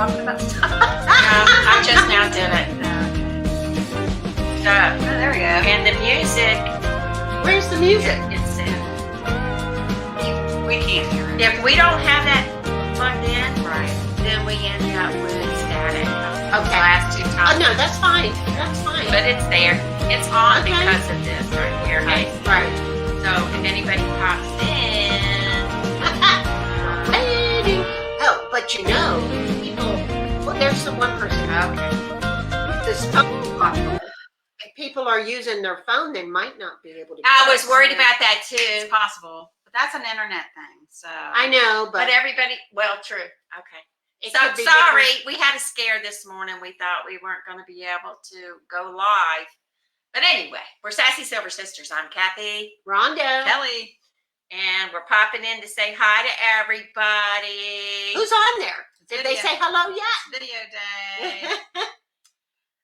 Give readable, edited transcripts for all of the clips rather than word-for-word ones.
talking about stuff. I just now did it. So, There we go. and the music, Where's the music? it's We can't hear it. if we don't have that plugged in, Right. then we end up with static. Okay. The last 2 Oh, times. no, that's fine. That's fine. But it's there. It's on Okay. because of this right here. Okay, Hey. right. So if anybody pops in, Waiting. Oh, but you know, people, well, there's the one person. okay. This phone, if people are using their phone, they might not be able to. I get was us. worried about that It's too. possible. But that's an internet thing. So I know, But but everybody, well, true. Okay. it So could be sorry, different. we had a scare this morning. We thought we weren't going to be able to go live. But anyway, we're Sassy Silver Sisters. I'm Kathy, Rhonda, Kelly. and we're popping in to say hi to everybody. who's on there? Did they Video. say hello yet? It's video day.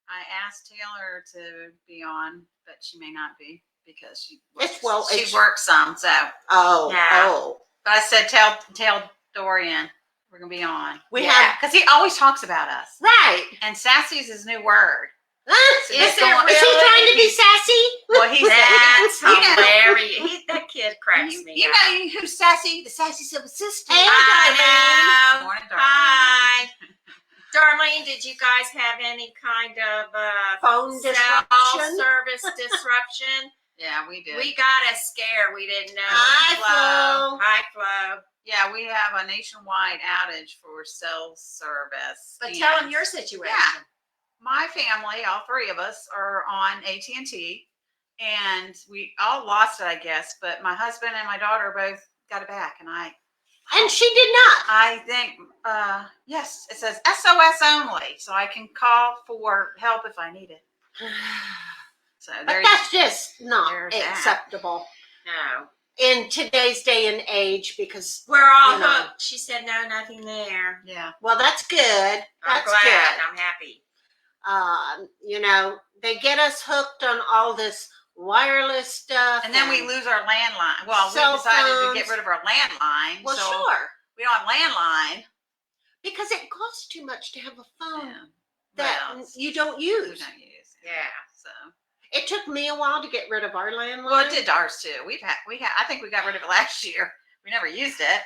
I asked Taylor to be on, but she may not be because she It's- works some. So, Oh, Yeah. oh. but I said tell Dorian we're gonna be on. We Yeah. have Because he always talks about us. right. And sassy's his new word. Is So he that's it going- trying to be sassy? Well, he That's said, you know, hilarious. That kid cracks me you up. know who's sassy? The Sassy Silver Sisters. Hey, I know. Morning, darling. Hi. Darlene, did you guys have any kind of Phone cell disruption? service disruption? Yeah, we did. We got a scare. We didn't know. Hi, Flo. Hi, Flo. Yeah, we have a nationwide outage for cell service. But And tell them your situation. Yeah. My family, all 3 of us, are on AT&T, and we all lost it, I guess. But my husband and my daughter both got it back, and And she did not. I think, yes, it says SOS only, so I can call for help if I need it. So But there that's just not there's that. acceptable No. in today's day and age because, We're all You know. hooked. She said no, nothing there. Yeah. well, that's good. I'm That's glad. good. I'm happy. You know, they get us hooked on all this wireless stuff. And then we lose our landline. Well, Cell we decided to phones. get rid of our landline. Well, so sure. we don't have landline. Because it costs too much to have a phone Yeah. that Well, you don't we use. don't use. Yeah. So It took me a while to get rid of our landline. well, it did ours too. I think we got rid of it last year. We never used it.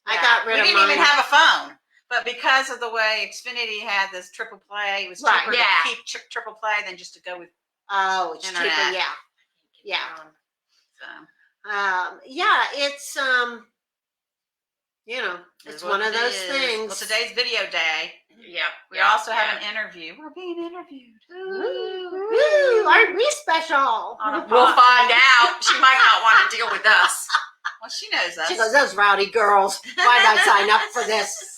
I Yeah. got We rid of didn't mine. even have a phone. But because of the way Xfinity had this triple play, it was Right. cheaper Yeah. to keep triple play than just to go with. Oh, it's Internet. cheaper. Yeah. Yeah. So Yeah, it's you know, is it's what one of it those is. things. Well, today's video day. Yep. We also have an interview. We're being interviewed. Woo, aren't we special? On a We'll pod. find out. She might not want to deal with us. Well, she knows us. She goes, those rowdy girls. Why'd I sign up for this?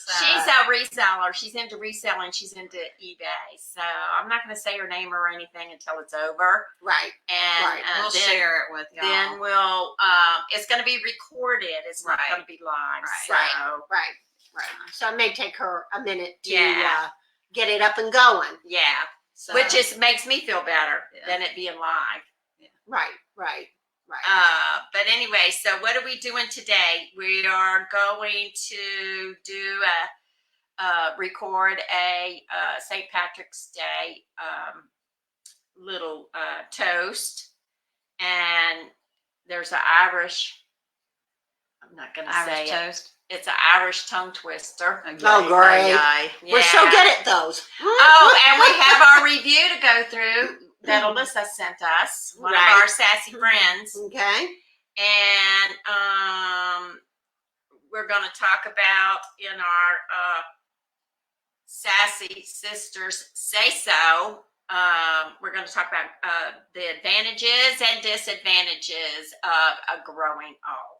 So, She's a reseller. She's into reselling. She's into eBay. So I'm not going to say her name or anything until it's over. Right. And Right. we'll then, share it with y'all. then we'll, it's going to be recorded. It's not Right. going to be live. Right. So, Right. Right. So it may take her a minute to Yeah. get it up and going. yeah. So, Which is makes me feel better Yeah. than it being live. Right. Right. Right. But anyway, so what are we doing today? We are going to do record a St. Patrick's Day little toast, and there's an Irish. I'm not going to say Irish it. toast. It's an Irish tongue twister. Oh, great. Yeah. We're so good at those. Oh, and we have our review to go through that Alyssa sent us, one Right. of our Sassy Friends. Okay. And we're going to talk about in our Sassy Sisters Say So. We're going to talk about the advantages and disadvantages of a growing old.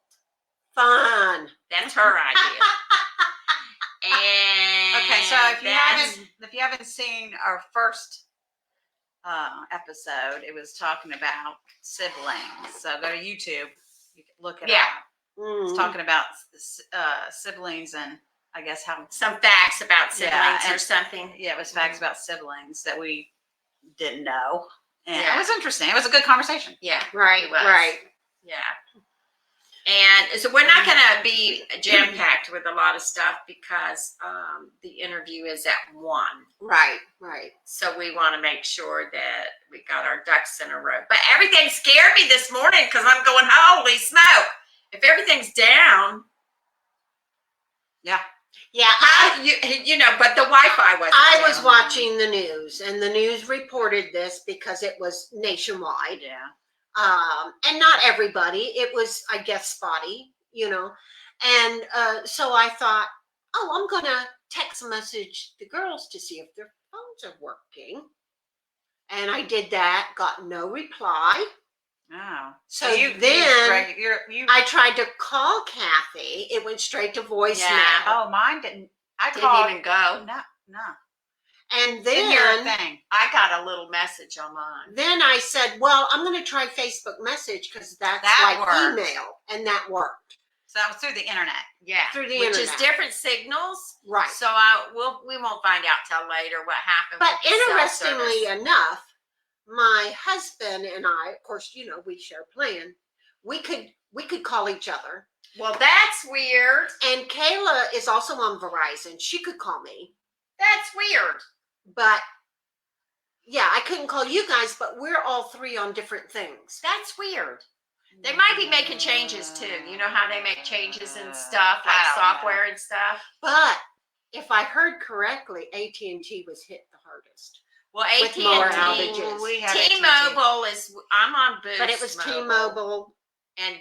Fun. That's her idea. And Okay, so if that's- you haven't seen our first episode, it was talking about siblings. So go to YouTube, you can look it Yeah. up. It's Mm. talking about siblings and I guess how some facts about siblings Yeah, or and- something. it was facts about siblings that we didn't know, and Yeah. it was interesting. It was a good conversation. Yeah, Right. It was. Right. yeah. And so we're not going to be jam packed with a lot of stuff because the interview is at 1. Right, right. So we want to make sure that we got our ducks in a row. But everything scared me this morning because I'm going, holy smoke. If everything's down. Yeah. Yeah, You know, but the Wi-Fi wasn't I was down. watching the news, and the news reported this because it was nationwide. Yeah. And not everybody. It was, I guess, spotty, you know. And so I thought, oh, I'm gonna text message the girls to see if their phones are working. And I did that, got no reply. Oh. So you then you I tried to call Kathy. It went straight to voicemail. Yeah. oh, mine didn't. I Didn't called. even go. No. And Didn't hear a then thing. I got a little message on mine. Then I said, well, I'm going to try Facebook Message because that's That like works. email, and that worked So that was through the internet. Yeah. through the Which internet. is different signals. Right. So we won't find out till later what happened. But with the cell interestingly service. enough, my husband and I, of course, you know, we share a plan. We could call each other. Well, that's weird. And Kayla is also on Verizon. She could call me, That's weird. but yeah, I couldn't call you guys. But we're all three on different things. That's weird. They might be making changes too. You know how they make changes and stuff, like I don't know. software and stuff. But if I heard correctly, AT&T was hit the hardest. Well, With more AT&T, outages. We had T-Mobile is. I'm on Boost. But it was T-Mobile. and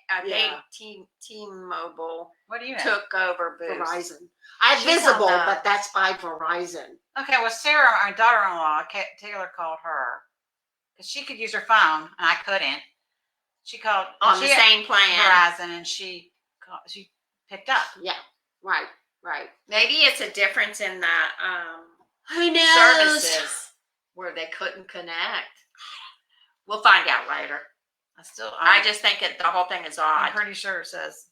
I Yeah. think T-Mobile What do you have? took over Boost. Verizon. I have She's Visible, on the- but that's by Verizon. Okay, well, Sarah, our daughter-in-law, Taylor called her because she could use her phone and I couldn't. She called On the she had same plan. Verizon, and she picked up. Yeah, right, right. Maybe it's a difference in the Who knows? services where they couldn't connect. We'll find out later. I just think the whole thing is I'm odd. pretty sure it says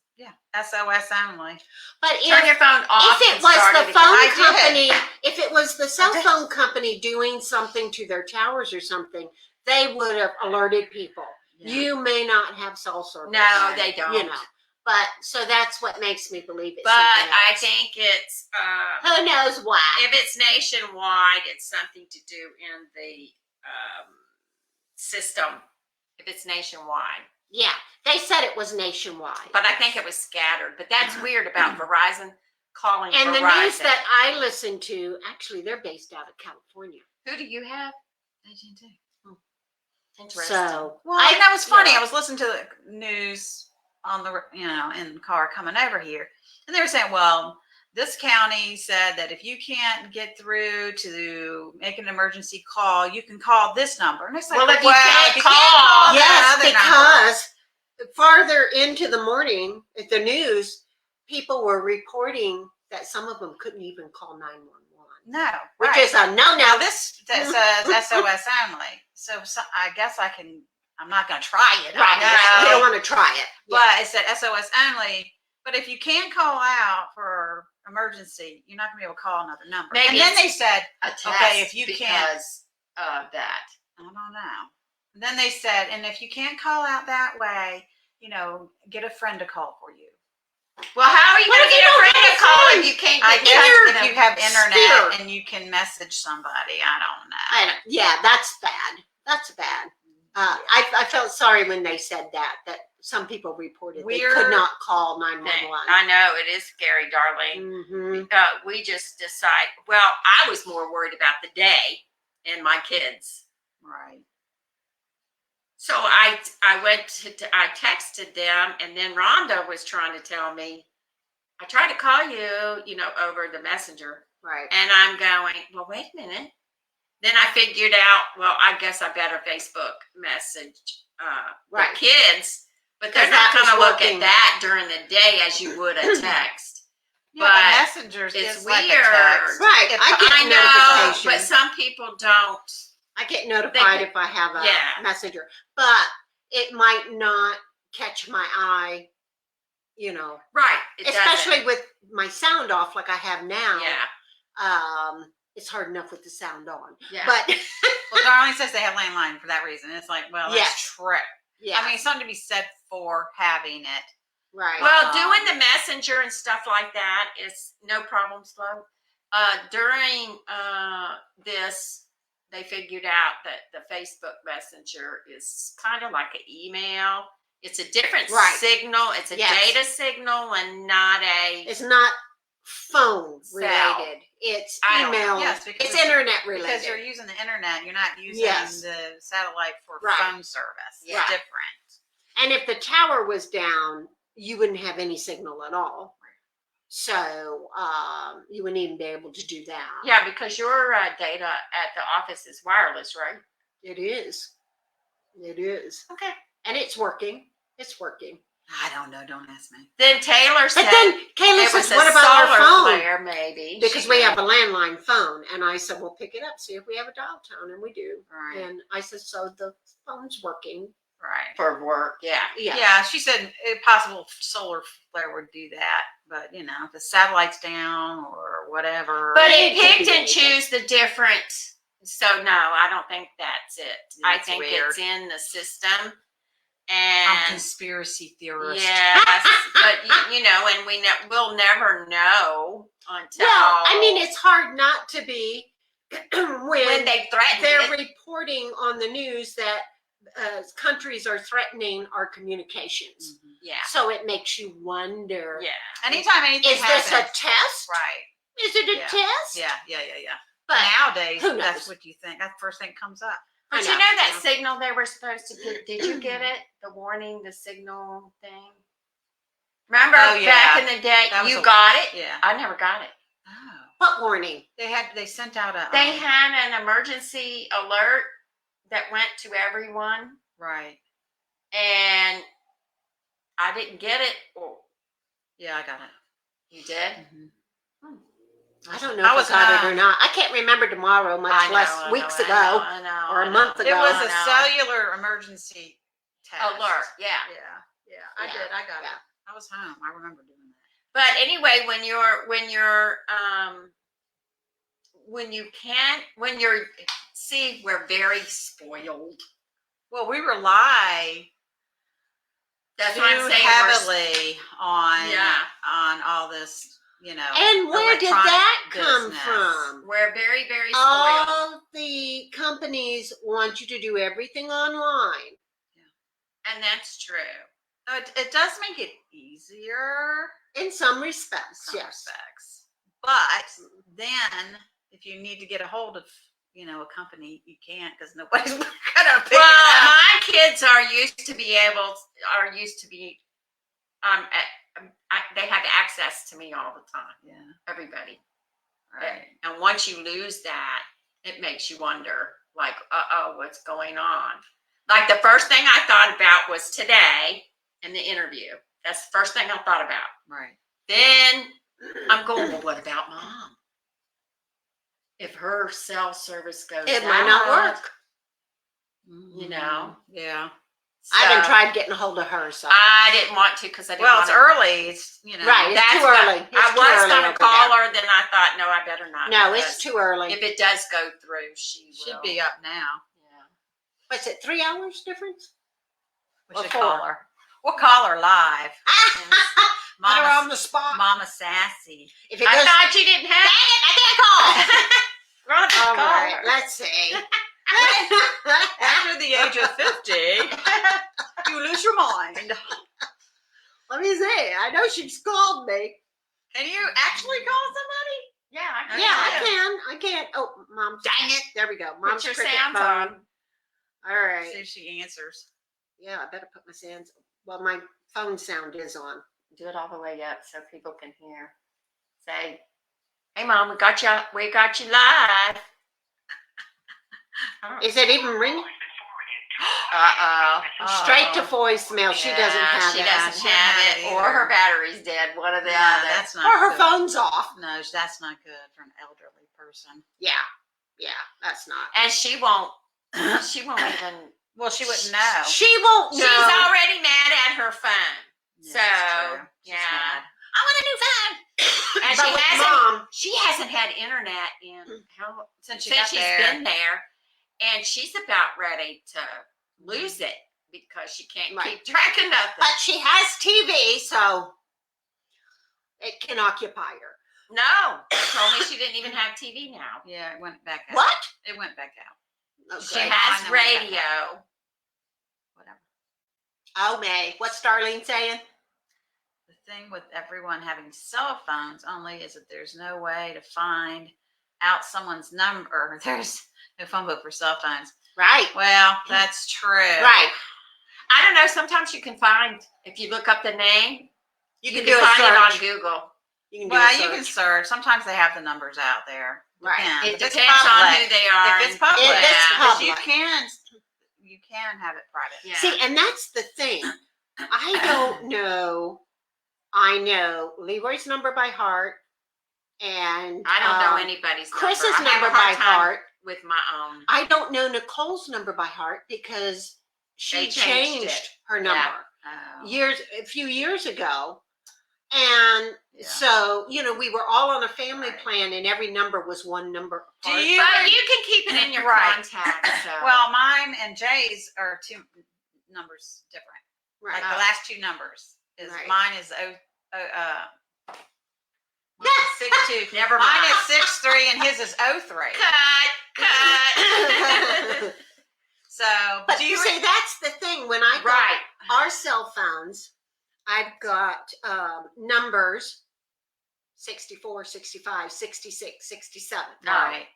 SOS only. But Turn your phone off. if it and was start the it again. phone I did. company, if it was the cell phone company doing something to their towers or something, they would have alerted people. Yeah. You may not have cell service. No, they don't. You know, but so that's what makes me believe it's But something I else. think it's Who knows why? if it's nationwide, it's something to do in the system. If it's nationwide, Yeah, they said it was nationwide. but I think it was scattered. But that's weird about Verizon calling And the Verizon. news that I listen to, actually, they're based out of California. Who do you have? AT&T. Interesting. So, Well, and that was funny. yeah. I was listening to the news on the in the car coming over here, and they were saying, "Well, this county said that if you can't get through to make an emergency call, you can call this number." And it's like, Well, if you can't call, the Yes, other number. because farther into the morning at the news, people were reporting that some of them couldn't even call 911, No, which right. is a no. Now this that says SOS only. So I guess I'm not going to try it. Right, obviously. you don't want to try it. But it said SOS only. But if you can't call out for emergency, you're not going to be able to call another number. Maybe and then it's they said, a test okay, if you can't, because of that. I don't know. And then they said, and if you can't call out that way, get a friend to call for you. Well, how are you What going to if you get a don't friend have to a call friend? if you can't I get guess Here- if you have internet Here. and you can message somebody, I don't know. Yeah, that's bad. That's bad. I felt sorry when they said that some people reported they could We're- not call 911. I know it is scary, darling. Mhm. We just decide. Well, I was more worried about the day and my kids. Right. So I texted them, and then Rhonda was trying to tell me, I tried to call you, over the messenger, Right. and I'm going, well, wait a minute. Then I figured out, well, I guess I better Facebook message Right. the kids, but they're 'Cause not that going to was look working. at that during the day as you would a text. Yeah, But messengers it's is like a weird. text. Right, If I get I know, notification. but some people don't. I get notified They- if I have a yeah. messenger, but it might not catch my eye, Right. It especially with my sound off like I have now. doesn't. It's hard enough with the sound on. Yeah. But Well, Darlene says they have landline for that reason. It's like, well, that's Yes. true. Yeah. I mean, something to be said for having it. right. Well, doing the messenger and stuff like that is no problem, Flo. During this, they figured out that the Facebook Messenger is kind of like an email. It's a different Right. signal. It's a Yes. data signal and not a. It's not phone Cell. related. It's I don't know. email. Yes, because it's internet related. Because you're using the internet, you're not using Yes. the satellite for Right. phone service. Yeah. It's different. And if the tower was down, you wouldn't have any signal at all. So you wouldn't even be able to do that. Yeah, because your data at the office is wireless, right? It is. It is. Okay. And it's working. It's working. I don't know. Don't ask me. Then Taylor said But then Kayla it was says, a what about our solar phone? flare, maybe. Because She we did. have a landline phone. And I said, well, pick it up, see if we have a dial tone. And we do. Right. And I said, so the phone's working. Right. for work. Yeah. Yeah. She said a possible solar flare would do that, but you know, if the satellite's down or whatever. But It it could picked be and anything. choose the different. So no, I don't think that's it. I That's think weird. it's in the system. I'm a And conspiracy theorist. yes, but you know, and we'll never know until. Well, I mean, it's hard not to be when they threaten they're it. reporting on the news that countries are threatening our communications. Mhm. Yeah. So it makes you wonder. Yeah. Anytime anything Is this a happens, test? right? Is it a Yeah. test? Yeah. But Nowadays, who that's knows? what you think. That's the first thing that comes up. But I you know. know that signal they were supposed to get? Did you get it? The warning, the signal thing. Remember Oh, yeah. back in the day, That was you a- got it. Yeah. I never got it. Oh. What warning? They sent out a. They had an emergency alert that went to everyone, Right. and I didn't get it. Or Yeah, I got it. you did? Mhm. I don't know I if was I got not- it or not. I can't remember tomorrow, much I know, less I weeks know, ago. I know, or a I month know. ago. It was I a know. cellular emergency test. Alert. Yeah. Yeah. I Yeah. did. I got Yeah. it. I was home. I remember doing that. But anyway, when see, we're very spoiled. Well, we rely That's too what I'm saying. heavily on Yeah. on all this, you know. And where did electronic that come business. from? We're very, very spoiled. All the companies want you to do everything online. And that's true. It does make it easier In some in respects, some yes. respects, but then if you need to get a hold of, you know, a company, you can't because nobody's gonna pick Well, it up. my kids are used to be they have access to me all the time. Yeah, Everybody. right. And once you lose that, it makes you wonder, like, what's going on? Like the first thing I thought about was today in the interview. That's the first thing I thought about. Right. Then I'm going, well, what about mom? If her cell service goes It might not out, work. You know? Yeah. I haven't so tried getting a hold of her, so. I didn't want to because I didn't Well, want it's early. It's, you know. Right, it's That's too what- early. It's I too was early going to over call there. her, then I thought, no, I better not. No, because it's too early. If it does go through, she Should will. be up now. Yeah. What's it, 3 hours difference? We Or should 4. call her. We'll call her live. Put her on Mama, the spot. Mama Sassy. If it I goes, thought you didn't have it. I can't call. Run all call right, her. let's see. After the age of 50, you lose your mind. Let me see. I know she's called me. Can you actually call somebody? Yeah, I can. Yeah, I can. Oh, Mom's. Dang it. There we go. Put Mom's your cricket sounds phone. on. All right. See if she answers. Yeah, I better put my sounds. Well, my phone sound is on. Do it all the way up so people can hear. Say, "Hey, Mom, we got you live." Is it even ringing? Uh-oh. Straight to voicemail. She doesn't have She it. doesn't She have doesn't it, have it or either. her battery's dead. One or the No, other. that's not Or her good. phone's off. No, that's not good for an elderly person. Yeah, that's not. And she won't. She won't even. Well, she wouldn't know. She won't know. She's already mad at her phone. Yeah, So, that's true. She's yeah. mad. I want a new phone. And But she with hasn't. Mom, She hasn't had internet in how Since since she's been there, and she's about ready to lose it because she can't Right. keep track of nothing. But she has TV, so it can occupy her. No, she told me she didn't even have TV now. Yeah, it went back out. What? It went back out. She Okay. has Fine, then went back radio. Whatever. Oh, May. What's Darlene saying? The thing with everyone having cell phones only is that there's no way to find out someone's number. There's no phone book for cell phones. Right. Well, that's true. Right. I don't know. Sometimes you can find, if you look up the name, You you can can do a find it on search. Google. You can do Well, a you can search. search. Sometimes they have the numbers out there. Right. Depends. It If it's depends on public- who they are. If it's public, If it's because you public. can have it private. Yeah. See, and that's the thing. I don't know. I know Leroy's number by heart, and I don't know anybody's Chris's number. I have number a hard by time heart. with my own. I don't know Nicole's number by heart because she They changed changed it. her Yeah. number Oh. a few years ago. And Yeah. so, we were all on a family Right. plan and every number was one number Do apart. you- But you can keep it in your Right. contacts. So. Well, mine and Jay's are two numbers different. Right. Like the last two numbers is Right. mine is mine is 6'2". Never Mine mind. is 6'3" and his is 03. Cut. So, But do you you see, that's the thing. When I got Right. our cell phones, I've got numbers 64, 65, 66, 67. right?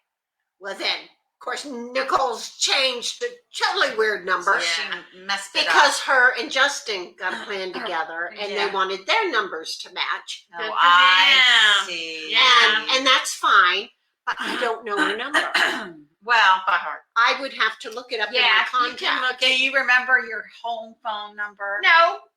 Well, then, of course, Nicole's changed a totally weird number So Yeah. she messed it because her and Justin got a plan together and Yeah. they wanted their numbers to match. up. Good Oh, for I them. see. Yeah. And that's fine, but I don't know her number. Well, By heart. I would have to look it up Yeah, in my you can contact. look do at. you remember your home phone number? No.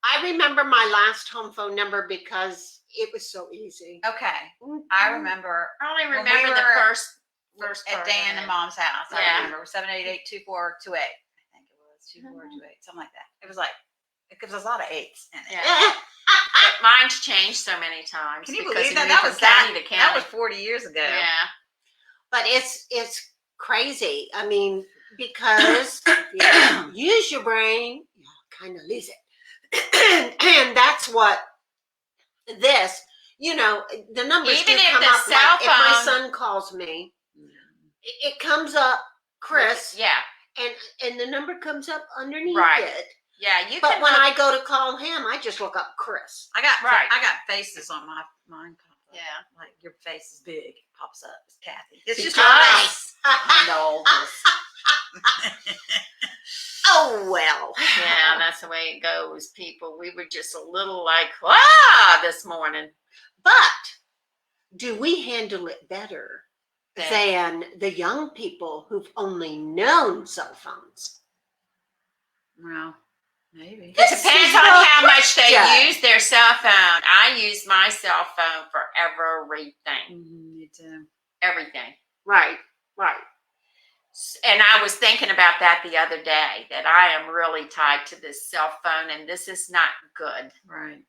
I remember my last home phone number because it was so easy. Okay, I remember I only When we remember the were first at part Dan of and it. Mom's house. I Yeah. remember 788-2428. I think it was 2428, something like that. It was like because there's a lot of eights in it. Yeah. But mine's changed so many times. Can you because believe we that? moved That from was county to that county. was 40 years ago. Yeah. But it's crazy. I mean, because you use your brain, you kind of lose it. And that's what this, the numbers Even do if come the up. cell Like if my phone- son calls me, it comes up Chris, Yeah. and the number comes up underneath Right. it. Yeah. You But can when look- I go to call him, I just look up Chris. I got Right. I got faces on mine. Pop up. Yeah. Like your face is big, it pops up. It's Kathy. It's just Because- no. Oh, well. Yeah, that's the way it goes, people. We were just a little like, this morning. But do we handle it better Yeah. than the young people who've only known cell phones? Well, maybe. It This depends is on the how much they question. use their cell phone. I use my cell phone for everything. Me too. Everything. Right. And I was thinking about that the other day, that I am really tied to this cell phone, and this is not good. Right.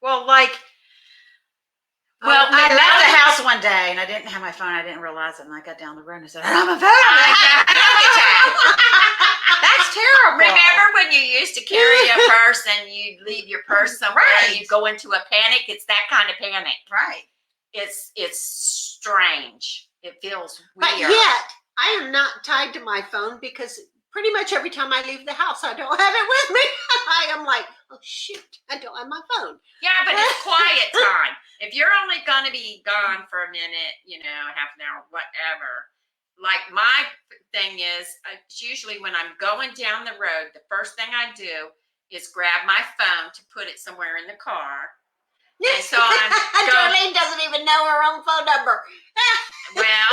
Well, like, Well, I the left the numbers- house one day and I didn't have my phone. I didn't realize it, and I got down the road and I said, "I don't have a phone." That's terrible. Remember when you used to carry a purse and you'd leave your purse somewhere and Right. you go into a panic? It's that kind of panic. Right. It's strange. It feels But weird. yet, I am not tied to my phone because pretty much every time I leave the house, I don't have it with me. I am like, oh, shoot, I don't have my phone. Yeah, but it's quiet time. If you're only going to be gone for a minute, half an hour, whatever. Like my thing is, it's usually when I'm going down the road, the first thing I do is grab my phone to put it somewhere in the car. And so I'm going, Darlene doesn't even know her own phone number. well,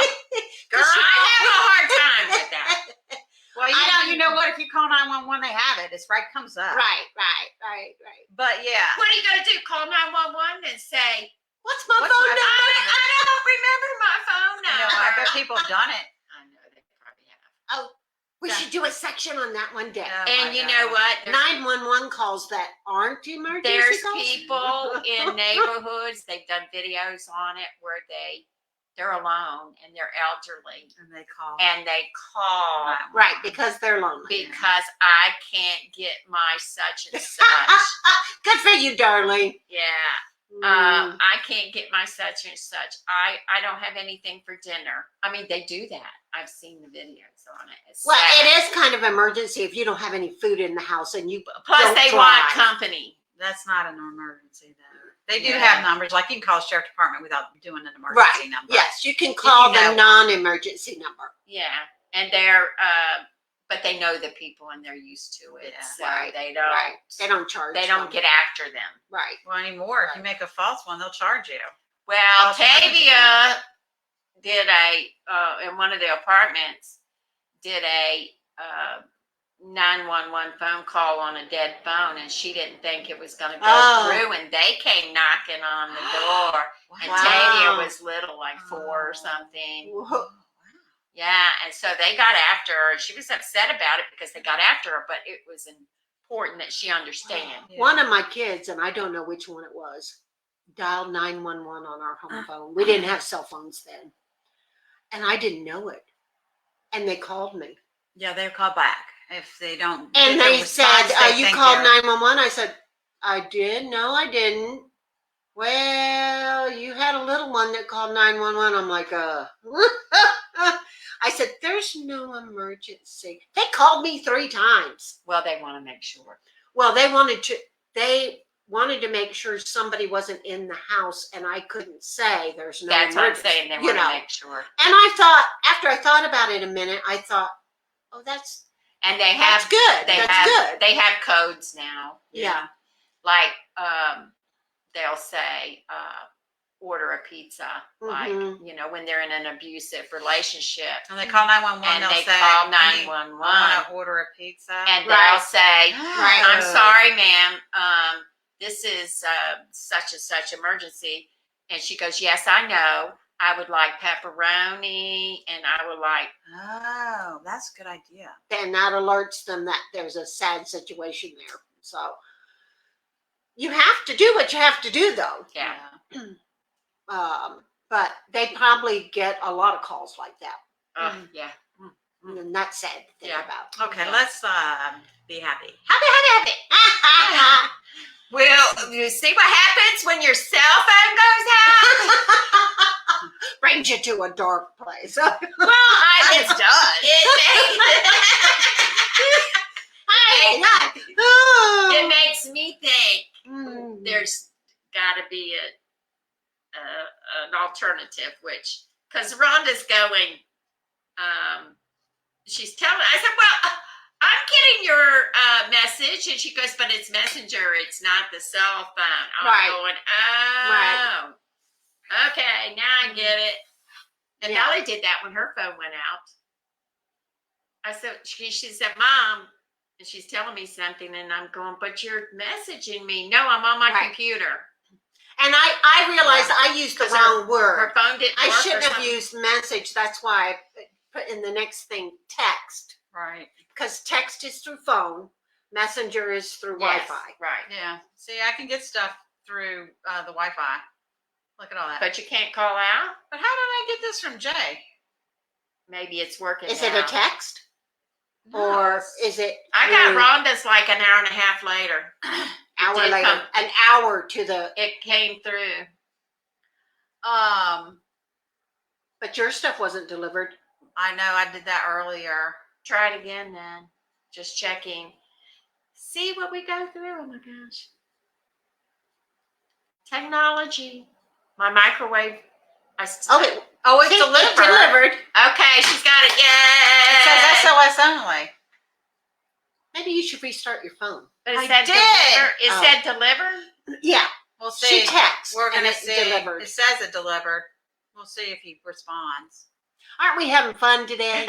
girl, I have a hard time with that. Well, you know what? If you call 911, they have it. It's right, comes up. Right. But yeah. What are you going to do? Call 911 and say, What's my What's phone my number? I don't remember my phone No, number. I bet people have done it. I know they probably have. We Yeah. should do a section on that one day. Oh, And my you God. know what? 911 calls that aren't emergency There's calls. people in neighborhoods, they've done videos on it where they they're alone and they're elderly And they call. and they call Right, because they're lonely. because I can't get my such and such. Good for you, darling. Yeah. Mm. I can't get my such and such. I don't have anything for dinner. I mean, they do that. I've seen the videos on it. It's Well, sad. it is kind of emergency if you don't have any food in the house and you Plus, don't they drive. want company. That's not an emergency though. They do Yeah. have numbers, like you can call the sheriff department without doing an emergency number. Yes, you can call know the one. non-emergency number. Yeah, and they're but they know the people and they're used to it, Yeah. so Right, they don't. Right. They don't charge. They don't them. get after them. Right. Well, anymore, if you make a false one, they'll charge you. Well, False emergency Tavia did a in one of the apartments did a 911 phone call on a dead phone, and she didn't think it was going to go Oh. through, and they came knocking on the door, and Wow. Tavia was little, like 4 or Oh. something. Whoa. Yeah, and so they got after her. She was upset about it because they got after her, but it was important that she understand. Yeah. One of my kids, and I don't know which one it was, dialed 911 on our home phone. We didn't have cell phones then. And I didn't know it. And they called me. Yeah, they'll call back if they don't. And get the they said, response they you think called they're- 911? I said, I did. No, I didn't. Well, you had a little one that called 911. I'm like, I said, there's no emergency. They called me 3 times. Well, they want to make sure. Well, they wanted to make sure somebody wasn't in the house, and I couldn't say there's no That's what I'm emergency. saying. They you want to know. make sure. And I thought, after I thought about it a minute, I thought, oh, that's And they have good. They That's have good. they have codes now. Yeah. Like they'll say order a pizza. Like, Mhm. you know, when they're in an abusive relationship. And they call 911. And They'll they say, call I 911. want to order a pizza. And Right. they'll say, Right. I'm sorry, ma'am. This is such and such emergency. And she goes, yes, I know. I would like pepperoni, and I would like. Oh, that's a good idea. And that alerts them that there's a sad situation there. So you have to do what you have to do, though. Yeah. But they probably get a lot of calls like that. Yeah. And that's sad to think Yeah. about. Okay, Yeah. let's be happy. Happy. Well, you see what happens when your cell phone goes out? Brings you to a dark place. Well, It's done. It makes me think Mm. there's got to be an alternative, which because Rhonda's going, she's telling. I said, well, I'm getting your message, and she goes, but it's Messenger. It's not the cell phone. I'm Right. going, oh, okay, now I get it. And Yeah. Nellie did that when her phone went out. I said, she said, Mom, and she's telling me something, and I'm going, but you're messaging me. No, I'm on my Right. computer. And I realized I used the 'Cause wrong Her word. phone didn't I work or shouldn't have something. used message. That's why I put in the next thing text. Right. Because text is through phone, messenger is through Yes, Wi-Fi. right. Yeah. See, I can get stuff through the Wi-Fi. Look at all that. But you can't call out? But how did I get this from Jay? Maybe it's working Is now. it a text? No, Or it's- is it I got through Rhonda's like an hour and a half later. hour did later? come- An hour to the, It came through. but your stuff wasn't delivered. I know I did that earlier. Try it again then. Just checking. See what we go through. Oh my gosh. Technology. My microwave. Oh, It's see, delivered. delivered. Okay, she's got it. It says Yay! SOS only. Maybe you should restart your phone. But it I said did. deliver. It Oh. said deliver. Yeah, We'll she see. texts. We're and gonna it see. delivered. It says it delivered. We'll see if he responds. Aren't we having fun today?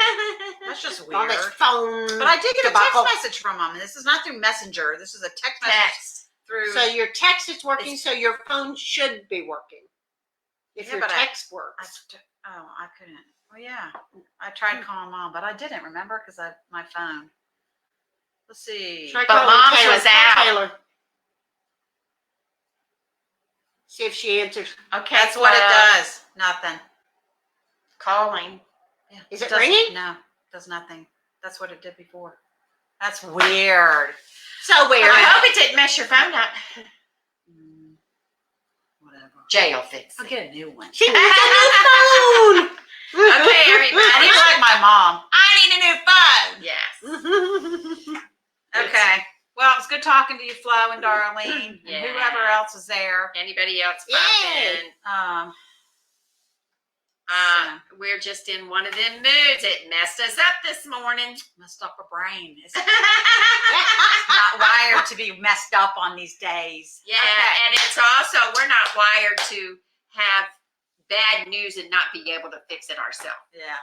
That's just All this weird. phone. But I did get a debacle. text message from him. This is not through Messenger. This is a text message Text. through. So your text is working, It's- so your phone should be working. If Yeah, your but text works. I couldn't. Well, yeah, I tried calling Mom, but I didn't remember because my phone. Let's see. Try But calling Mom's Taylor. was Call out. Taylor. See if she answers. Okay. That's what it well, does. Nothing. calling. Yeah. Is it doesn't- ringing? No, does nothing. That's what it did before. That's weird. So weird. I hope it didn't mess your phone up. Whatever. Jay will fix I'll it. get a new one. She needs a new phone. Okay, I everybody. need like my mom. I need a new phone. Yes. Okay. Well, it was good talking to you, Flo and Darlene, and Yeah. whoever else is there. Anybody else pop Yay. in? So, We're just in one of them moods. It messed us up this morning. messed up her brain. It's not wired to be messed up on these days. Yeah, Okay. and it's also, we're not wired to have bad news and not be able to fix it ourselves. Yeah.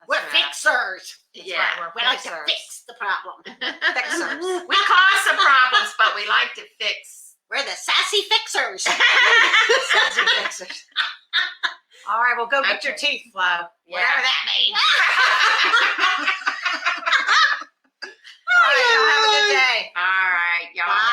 that's We're right. fixers. That's Yeah. right, we're We like to fixers. fix the problem. Fixers. We cause some problems, but we like to fix. We're the sassy fixers. Sassy fixers. All right, well, go get your Okay. teeth, Flo. Whatever that means. All right, y'all have a good day. All right, y'all. Bye.